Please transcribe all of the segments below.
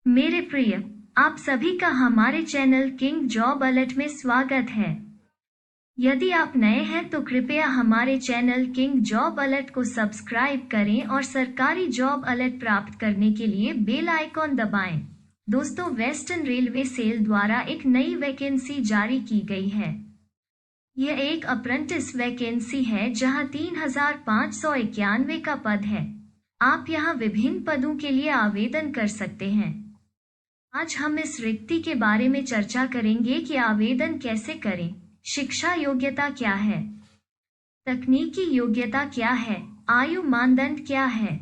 मेरे प्रिय, आप सभी का हमारे चैनल किंग जॉब अलर्ट में स्वागत है। यदि आप नए हैं तो कृपया हमारे चैनल किंग जॉब अलर्ट को सब्सक्राइब करें और सरकारी जॉब अलर्ट प्राप्त करने के लिए बेल आइकॉन दबाएं। दोस्तों, वेस्टर्न रेलवे सेल द्वारा एक नई वैकेंसी जारी की गई है। यह एक अप्रेंटिस वैकेंसी है जहां 3591 का पद है। आप यहां विभिन्न पदों के लिए आवेदन कर सकते हैं। आज हम इस रिक्ति के बारे में चर्चा करेंगे कि आवेदन कैसे करें, शिक्षा योग्यता क्या है, तकनीकी योग्यता क्या है, आयु मानदंड क्या है,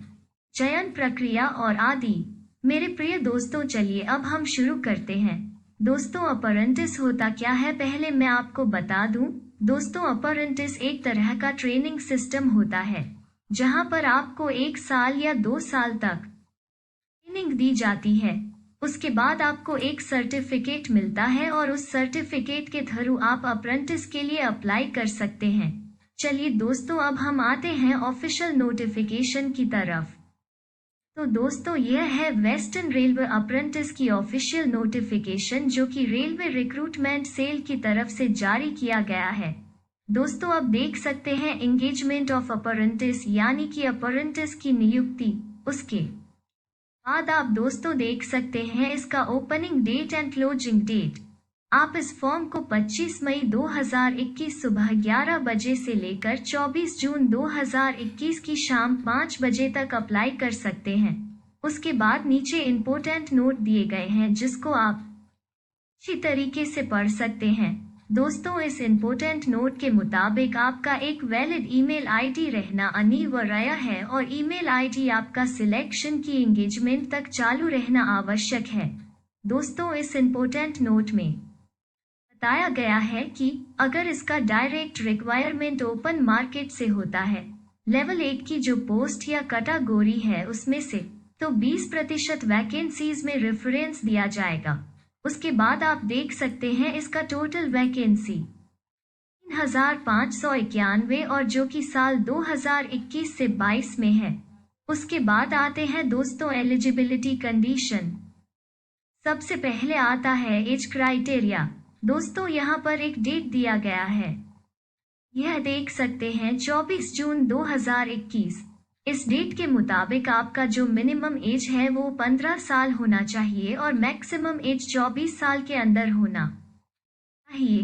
चयन प्रक्रिया और आदि। मेरे प्रिय दोस्तों, चलिए अब हम शुरू करते हैं। दोस्तों, अप्रेंटिस होता क्या है, पहले मैं आपको बता दूं। दोस्तों, अप्रेंटिस एक तरह का ट्रेनिंग सिस्टम होता है जहां पर आपको 1 साल या 2 साल तक ट्रेनिंग दी जाती है। उसके बाद आपको एक सर्टिफिकेट मिलता है और उस सर्टिफिकेट के थ्रू आप अप्रेंटिस के लिए अप्लाई कर सकते हैं। चलिए दोस्तों, अब हम आते हैं ऑफिशियल नोटिफिकेशन की तरफ। तो दोस्तों, यह है वेस्टर्न रेलवे अप्रेंटिस की ऑफिशियल नोटिफिकेशन जो कि रेलवे रिक्रूटमेंट सेल की तरफ से जारी किया गया है। दोस्तों, अब देख सकते हैं एंगेजमेंट ऑफ अप्रेंटिस यानी कि अप्रेंटिस की नियुक्ति। उसके बाद आप दोस्तों देख सकते हैं इसका opening date and closing date. आप इस फॉर्म को 25 मई 2021 सुबह 11 बजे से लेकर 24 जून 2021 की शाम 5 बजे तक अप्लाई कर सकते हैं। उसके बाद नीचे इम्पोर्टेंट नोट दिए गए हैं जिसको आप अच्छी तरीके से पढ़ सकते हैं। दोस्तों, इस इम्पोर्टेंट नोट के मुताबिक आपका एक वैलिड ईमेल आईडी रहना अनिवार्य है और ईमेल आईडी आपका सिलेक्शन की एंगेजमेंट तक चालू रहना आवश्यक है। दोस्तों, इस इम्पोर्टेंट नोट में बताया गया है कि अगर इसका डायरेक्ट रिक्वायरमेंट ओपन मार्केट से होता है, लेवल 8 की जो पोस्ट या कैटेगरी है उसमें से, तो 20% वैकेंसीज में रेफरेंस दिया जाएगा। उसके बाद आप देख सकते हैं इसका टोटल वैकेंसी 3591 और जो कि साल 2021 से 22 में है। उसके बाद आते हैं दोस्तों एलिजिबिलिटी कंडीशन। सबसे पहले आता है एज क्राइटेरिया। दोस्तों, यहाँ पर एक डेट दिया गया है, यह देख सकते हैं 24 जून 2021। इस डेट के मुताबिक आपका जो मिनिमम एज है वो 15 साल होना चाहिए और मैक्सिमम एज 24 साल के अंदर होना चाहिए।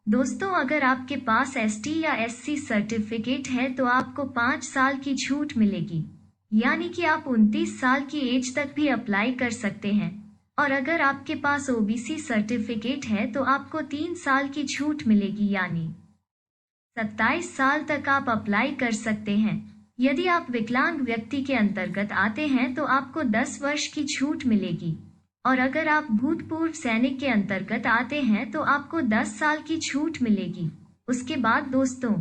दोस्तों, अगर आपके पास एसटी या एससी सर्टिफिकेट है तो आपको 5 साल की छूट मिलेगी, यानी कि आप 29 साल की एज तक भी अप्लाई कर सकते हैं। और अगर आपके पास ओबीसी सर्टिफिकेट है तो आपको 3 साल की छूट मिलेगी, यानी 27 साल तक आप अप्लाई कर सकते हैं। यदि आप विकलांग व्यक्ति के अंतर्गत आते हैं तो आपको 10 वर्ष की छूट मिलेगी और अगर आप भूतपूर्व सैनिक के अंतर्गत आते हैं तो आपको 10 साल की छूट मिलेगी। उसके बाद दोस्तों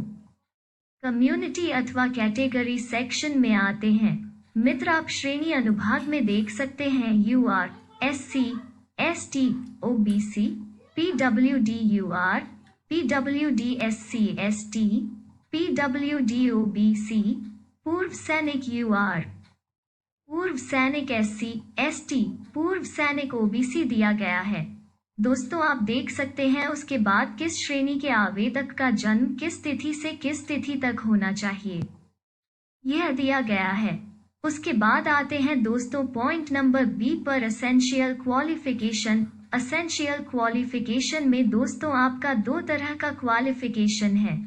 कम्युनिटी अथवा कैटेगरी सेक्शन में आते हैं। मित्र, आप श्रेणी अनुभाग में देख सकते हैं UR, SC, ST, OBC, PWD UR, PWD SC ST, PWD OBC, पूर्व सैनिक यूआर, पूर्व सैनिक एससी एसटी, पूर्व सैनिक ओबीसी दिया गया है। दोस्तों, आप देख सकते हैं उसके बाद किस श्रेणी के आवेदक का जन्म किस तिथि से किस तिथि तक होना चाहिए, यह दिया गया है। उसके बाद आते हैं दोस्तों पॉइंट नंबर बी पर एसेंशियल क्वालिफिकेशन। एसेंशियल क्वालिफिकेशन में दोस्तों आपका 2 तरह का क्वालिफिकेशन है,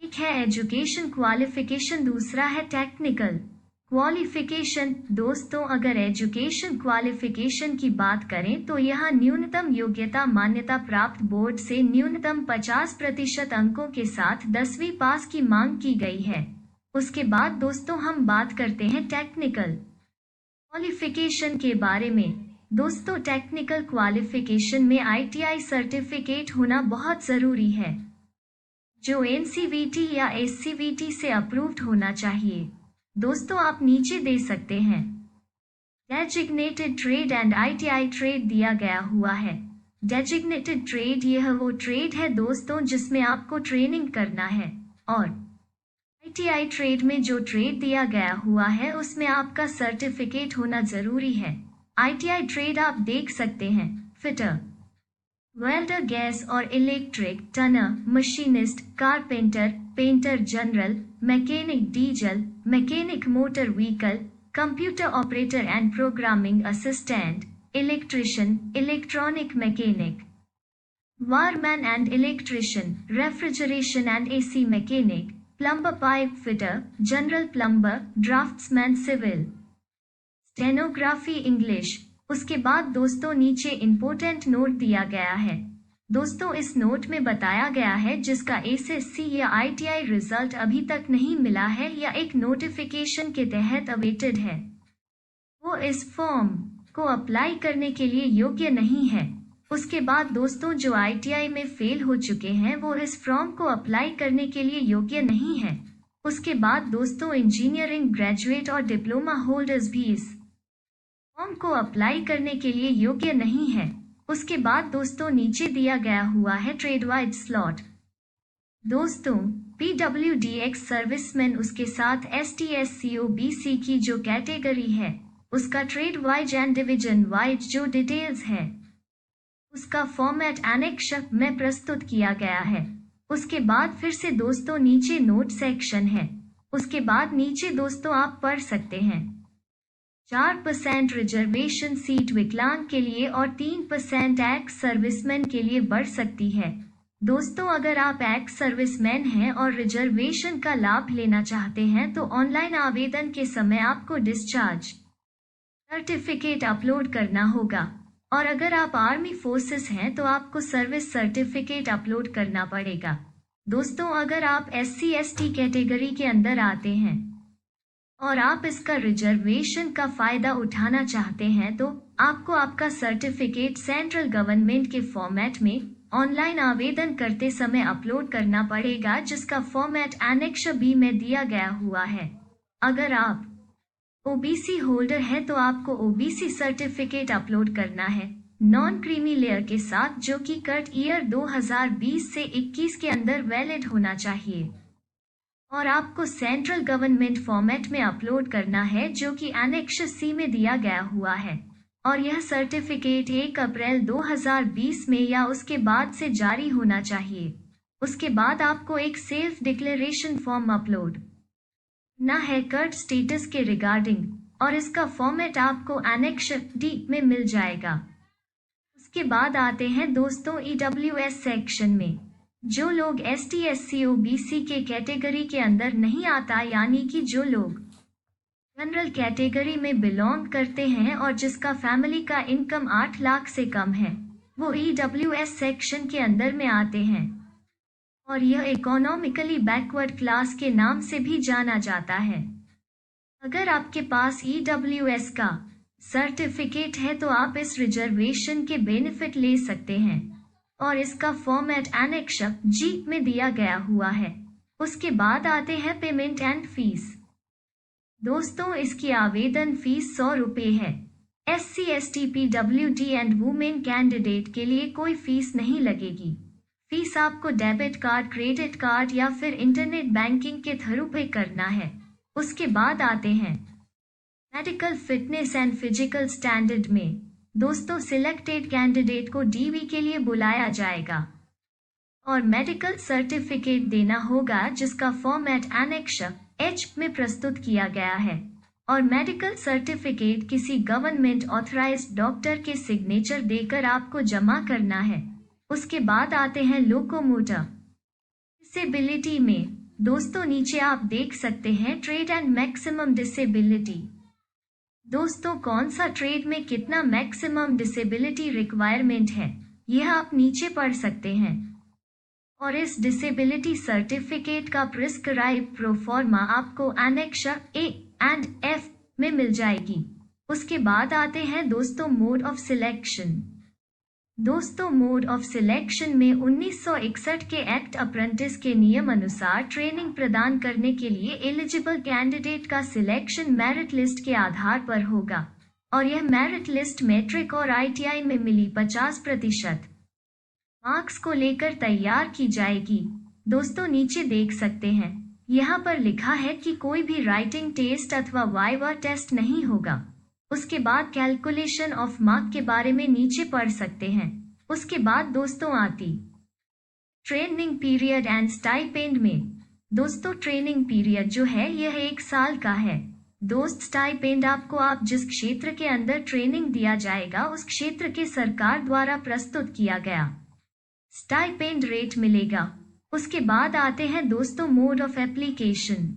एक है एजुकेशन क्वालिफिकेशन, दूसरा है टेक्निकल क्वालिफिकेशन। दोस्तों, अगर एजुकेशन क्वालिफिकेशन की बात करें तो यहाँ न्यूनतम योग्यता मान्यता प्राप्त बोर्ड से न्यूनतम 50% अंकों के साथ 10वीं पास की मांग की गई है। उसके बाद दोस्तों हम बात करते हैं टेक्निकल क्वालिफिकेशन के बारे में। दोस्तों, टेक्निकल क्वालिफिकेशन में आईटीआई सर्टिफिकेट होना बहुत जरूरी है जो एनसीवीटी या एससीवीटी से अप्रूव्ड होना चाहिए। दोस्तों, आप नीचे दे सकते हैं designated trade and ITI trade दिया गया हुआ है। डेजिग्नेटेड ट्रेड यह वो ट्रेड है दोस्तों जिसमें आपको ट्रेनिंग करना है और आईटीआई ट्रेड में जो ट्रेड दिया गया हुआ है उसमें आपका सर्टिफिकेट होना जरूरी है। ITI ट्रेड आप देख सकते हैं, फिटर, वेल्डर गैस और electric, turner, machinist, carpenter, painter general, mechanic diesel, mechanic motor vehicle, computer operator and programming assistant, electrician, electronic mechanic, wireman and electrician, refrigeration and AC mechanic, plumber pipe fitter, general plumber, draughtsman civil, stenography English. उसके बाद दोस्तों नीचे important note दिया गया है। दोस्तों इस note में बताया गया है जिसका SSC या ITI रिजल्ट अभी तक नहीं मिला है या एक नोटिफिकेशन के तहत अवेटेड है, वो इस फॉर्म को अप्लाई करने के लिए योग्य नहीं है। उसके बाद दोस्तों जो ITI में फेल हो चुके हैं वो इस फॉर्म को अप्लाई करने के लिए योग्य नहीं है। उसके बाद दोस्तों इंजीनियरिंग ग्रेजुएट और डिप्लोमा होल्डर्स भी इस फॉर्म को अप्लाई करने के लिए योग्य नहीं है। उसके बाद दोस्तों नीचे दिया गया हुआ है ट्रेड वाइड स्लॉट। दोस्तों PWD सर्विसमैन, उसके साथ ST SC OBC की जो कैटेगरी है उसका trade wise and division wise जो डिटेल्स है उसका फॉर्मेट एनेक्स में प्रस्तुत किया गया है। उसके बाद फिर से दोस्तों नीचे नोट सेक्शन है। उसके बाद नीचे दोस्तों आप पढ़ सकते हैं 4% रिजर्वेशन सीट विकलांग के लिए और 3% एक्स सर्विसमैन के लिए बढ़ सकती है। दोस्तों अगर आप एक्स सर्विसमैन हैं और रिजर्वेशन का लाभ लेना चाहते हैं तो ऑनलाइन आवेदन के समय आपको डिस्चार्ज सर्टिफिकेट अपलोड करना होगा, और अगर आप आर्मी फोर्सेस हैं तो आपको सर्विस सर्टिफिकेट अपलोड करना पड़ेगा। दोस्तों अगर आप SC ST कैटेगरी के अंदर आते हैं और आप इसका रिजर्वेशन का फायदा उठाना चाहते हैं तो आपको आपका सर्टिफिकेट सेंट्रल गवर्नमेंट के फॉर्मेट में ऑनलाइन आवेदन करते समय अपलोड करना पड़ेगा, जिसका फॉर्मेट एनेक्स B में दिया गया हुआ है। अगर आप OBC होल्डर है तो आपको OBC सर्टिफिकेट अपलोड करना है नॉन क्रीमी लेयर के साथ, जो कि कट ईयर 2020 से 21 के अंदर वैलिड होना चाहिए, और आपको सेंट्रल गवर्नमेंट फॉर्मेट में अपलोड करना है जो कि एनेक्स C में दिया गया हुआ है, और यह सर्टिफिकेट 1 अप्रैल 2020 में या उसके बाद से जारी होना चाहिए। उसके बाद आपको एक सेल्फ डिक्लेरेशन फॉर्म अपलोड ना है कट स्टेटस के रिगार्डिंग, और इसका फॉर्मेट आपको एनेक्स D में मिल जाएगा। उसके बाद आते हैं दोस्तों EWS सेक्शन में। जो लोग ST SC OBC के कैटेगरी के अंदर नहीं आता, यानी कि जो लोग जनरल कैटेगरी में बिलोंग करते हैं और जिसका फैमिली का इनकम 8 लाख से कम है, वो EWS सेक्शन के अंदर में आते हैं, और यह इकोनॉमिकली बैकवर्ड क्लास के नाम से भी जाना जाता है। अगर आपके पास EWS का सर्टिफिकेट है तो आप इस रिजर्वेशन के बेनिफिट ले सकते हैं, और इसका फॉर्मेट एनेक्स G में दिया गया हुआ है। उसके बाद आते हैं पेमेंट एंड फीस। दोस्तों इसकी आवेदन फीस 100 रुपये है। SC ST PWD and women candidate के लिए कोई फीस नहीं लगेगी। फीस आपको डेबिट कार्ड, क्रेडिट कार्ड या फिर इंटरनेट बैंकिंग के थ्रू पे करना है। उसके बाद आते हैं medical fitness and physical standard में। दोस्तों सिलेक्टेड कैंडिडेट को DV के लिए बुलाया जाएगा और मेडिकल सर्टिफिकेट देना होगा, जिसका फॉर्मेट एनेक्स H में प्रस्तुत किया गया है, और मेडिकल सर्टिफिकेट किसी गवर्नमेंट ऑथराइज्ड डॉक्टर के सिग्नेचर देकर आपको जमा करना है। उसके बाद आते हैं लोकोमोटर डिसेबिलिटी में। दोस्तों नीचे आप देख सकते हैं ट्रेड एंड मैक्सिमम डिसेबिलिटी। दोस्तों कौन सा ट्रेड में कितना मैक्सिमम डिसेबिलिटी रिक्वायरमेंट है यह आप नीचे पढ़ सकते हैं, और इस डिसेबिलिटी सर्टिफिकेट का प्रिस्क्राइब प्रोफॉर्मा आपको एनेक्स A एंड F में मिल जाएगी। उसके बाद आते हैं दोस्तों मोड ऑफ सिलेक्शन। दोस्तों मोड ऑफ सिलेक्शन में 1961 के एक्ट अप्रेंटिस के नियम अनुसार ट्रेनिंग प्रदान करने के लिए एलिजिबल कैंडिडेट का सिलेक्शन मेरिट लिस्ट के आधार पर होगा, और यह मेरिट लिस्ट मैट्रिक और ITI में मिली 50% मार्क्स को लेकर तैयार की जाएगी। दोस्तों नीचे देख सकते हैं यहाँ पर लिखा है कि कोई भी राइटिंग टेस्ट अथवा वाइवा टेस्ट नहीं होगा। उसके बाद कैलकुलेशन ऑफ मार्क के बारे में नीचे पढ़ सकते हैं। उसके बाद दोस्तों आती ट्रेनिंग पीरियड एंड स्टाइपेंड में। दोस्तों ट्रेनिंग पीरियड जो है यह 1 साल का है। दोस्त स्टाइपेंड आपको आप जिस क्षेत्र के अंदर ट्रेनिंग दिया जाएगा उस क्षेत्र के सरकार द्वारा प्रस्तुत किया गया स्टाइपेंड रेट मिलेगा। उसके बाद आते हैं दोस्तों मोड ऑफ एप्लीकेशन।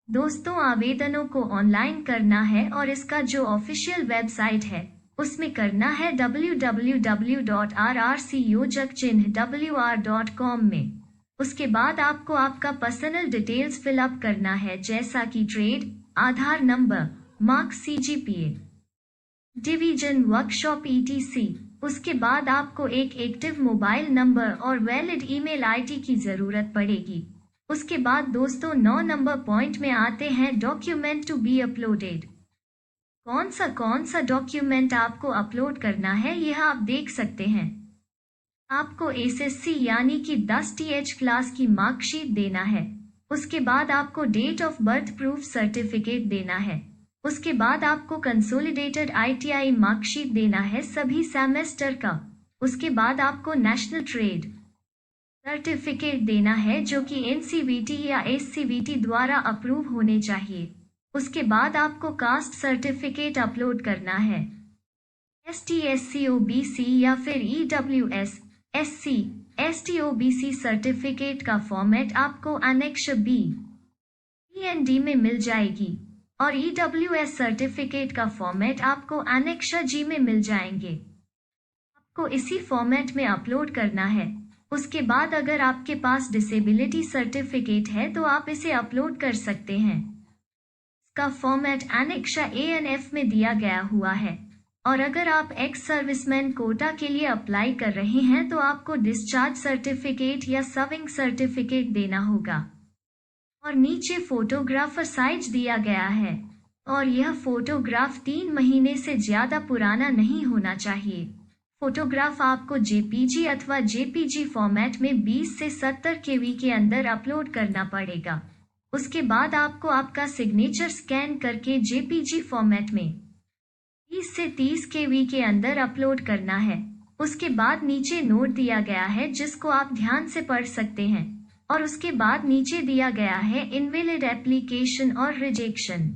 दोस्तों आवेदनों को ऑनलाइन करना है और इसका जो ऑफिशियल वेबसाइट है उसमें करना है www.rrcyojakchihnwr.com में। उसके बाद आपको आपका पर्सनल डिटेल्स फिलअप करना है जैसा कि trade, Aadhaar number, marks, CGPA, division, workshop ETC। उसके बाद आपको एक एक्टिव मोबाइल नंबर और वैलिड ईमेल ID की जरूरत पड़ेगी। उसके बाद दोस्तों 9 नंबर पॉइंट में आते हैं डॉक्यूमेंट टू बी अपलोडेड। कौन सा डॉक्यूमेंट आपको अपलोड करना है यह आप देख सकते हैं। आपको SSC यानी कि 10 TH क्लास की मार्कशीट देना है। उसके बाद आपको date of birth proof certificate देना है। उसके बाद आपको कंसोलिडेटेड ITI मार्कशीट देना है सभी सेमेस्टर का। उसके बाद आपको नेशनल ट्रेड सर्टिफिकेट देना है जो कि NCVT या SCVT द्वारा अप्रूव होने चाहिए। उसके बाद आपको कास्ट सर्टिफिकेट अपलोड करना है। ST SC OBC या फिर EWS SC ST OBC certificate का फॉर्मेट आपको अनेक्ष B END में मिल जाएगी और EWS सर्टिफिकेट का फॉर्मेट आपको अनेक्ष G में मिल जाएंगे। आपको इसी फॉर्मेट में अपलोड करना है। उसके बाद अगर आपके पास डिसेबिलिटी सर्टिफिकेट है तो आप इसे अपलोड कर सकते हैं। इसका फॉर्मेट एनेक्स ANF में दिया गया हुआ है। और अगर आप एक्स सर्विसमैन कोटा के लिए अप्लाई कर रहे हैं तो आपको डिस्चार्ज सर्टिफिकेट या सर्विंग सर्टिफिकेट देना होगा। और नीचे फोटोग्राफर साइज दिया गया है और यह फोटोग्राफ 3 महीने से ज्यादा पुराना नहीं होना चाहिए। फोटोग्राफ आपको JPG अथवा JPG फॉर्मेट में 20 से 70 KB के अंदर अपलोड करना पड़ेगा। उसके बाद आपको आपका सिग्नेचर स्कैन करके JPG फॉर्मेट में 20 से 30 KB के अंदर अपलोड करना है। उसके बाद नीचे नोट दिया गया है जिसको आप ध्यान से पढ़ सकते हैं और उसके बाद नीचे दिया गया है इनवैलिड एप्लीकेशन और रिजेक्शन।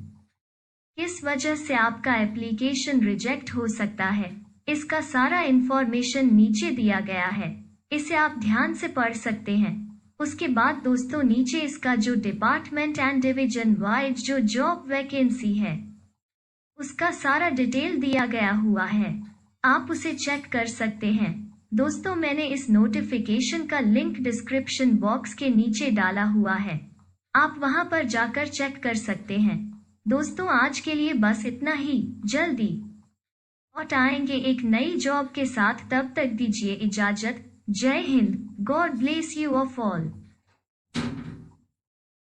किस वजह से आपका एप्लीकेशन रिजेक्ट हो सकता है इसका सारा इंफॉर्मेशन नीचे दिया गया है। इसे आप ध्यान से पढ़ सकते हैं। उसके बाद दोस्तों नीचे इसका जो डिपार्टमेंट एंड डिवीजन वाइज जो जॉब वैकेंसी है उसका सारा डिटेल दिया गया हुआ है। आप उसे चेक कर सकते हैं। दोस्तों मैंने इस नोटिफिकेशन का लिंक डिस्क्रिप्शन बॉक्स के नीचे डाला हुआ है। आप वहां पर जाकर चेक कर सकते हैं। दोस्तों आज के लिए बस इतना ही। जल्दी लौट आएंगे एक नई जॉब के साथ। तब तक दीजिए इजाजत। जय Hind. God bless you of all.